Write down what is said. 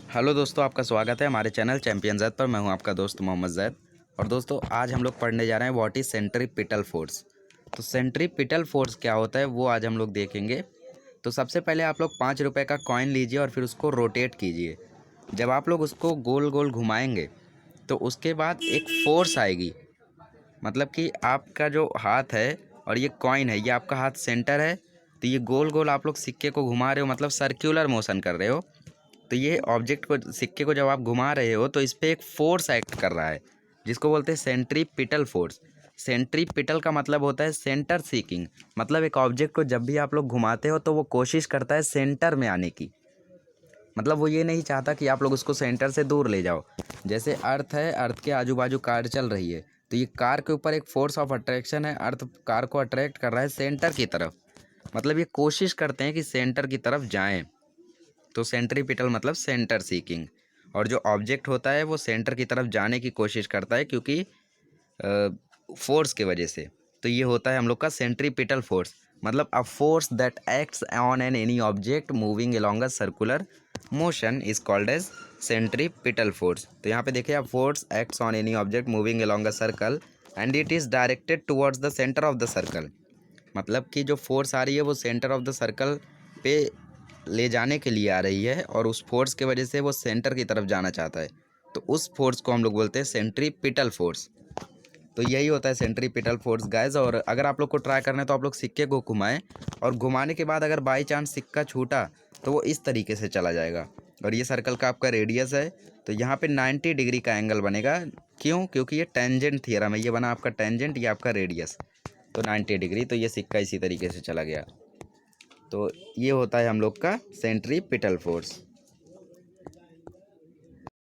Hello दोस्तों, आपका स्वागत है हमारे चैनल चैंपियन ज़ैद पर। मैं हूं आपका दोस्त मोहम्मद ज़ैद। और दोस्तों, आज हम लोग पढ़ने जा रहे हैं व्हाट इज़ सेंट्रीपिटल फोर्स। तो सेंट्रीपिटल फोर्स क्या होता है वो आज हम लोग देखेंगे। तो सबसे पहले आप लोग 5 रुपये का कॉइन लीजिए और फिर उसको रोटेट कीजिए। जब आप लोग उसको गोल गोल घुमाएंगे तो उसके बाद एक फोर्स आएगी। मतलब कि आपका जो हाथ है और ये कॉइन है, ये आपका हाथ सेंटर है, तो ये गोल गोल आप लोग सिक्के को घुमा रहे हो, मतलब सर्क्यूलर मोशन कर रहे हो। तो ये ऑब्जेक्ट को, सिक्के को जब आप घुमा रहे हो तो इस पे एक फोर्स एक्ट कर रहा है, जिसको बोलते हैं सेंट्रीपिटल फोर्स। सेंट्रीपिटल का मतलब होता है सेंटर सीकिंग। मतलब एक ऑब्जेक्ट को जब भी आप लोग घुमाते हो तो वो कोशिश करता है सेंटर में आने की। मतलब वो ये नहीं चाहता कि आप लोग उसको सेंटर से दूर ले जाओ। जैसे अर्थ है, अर्थ के आजू बाजू कार चल रही है, तो ये कार के ऊपर एक फोर्स ऑफ अट्रैक्शन है, अर्थ कार को अट्रैक्ट कर रहा है सेंटर की तरफ। मतलब ये कोशिश करते हैं कि सेंटर की तरफ जाएं। तो सेंट्रीपिटल मतलब सेंटर सीकिंग। और जो ऑब्जेक्ट होता है वो सेंटर की तरफ जाने की कोशिश करता है, क्योंकि फोर्स के वजह से। तो ये होता है हम लोग का सेंट्रीपिटल फोर्स। मतलब a force that acts on an any object moving along a circular motion is called as centripetal force. तो यहाँ पे देखिए, आप force acts on any object moving along a circle and it is directed towards the centre of the circle. मतलब कि जो force आ रही है वो सेंटर ऑफ द सर्कल पे ले जाने के लिए आ रही है, और उस फोर्स के वजह से वो सेंटर की तरफ जाना चाहता है। तो उस फोर्स को हम लोग बोलते हैं सेंट्रीपिटल फोर्स। तो यही होता है सेंट्रीपिटल फोर्स गाइज। और अगर आप लोग को ट्राई करना है तो आप लोग सिक्के को घुमाएं, और घुमाने के बाद अगर बाई चांस सिक्का छूटा तो वो इस तरीके से चला जाएगा। और ये सर्कल का आपका रेडियस है, तो यहाँ पे 90 डिग्री का एंगल बनेगा। क्यों? क्योंकि ये टेंजेंट थियरम है। ये बना आपका टेंजेंट, ये आपका रेडियस, तो 90 डिग्री। तो ये सिक्का इसी तरीके से चला गया। तो ये होता है हम लोग का सेंट्रीपिटल फोर्स।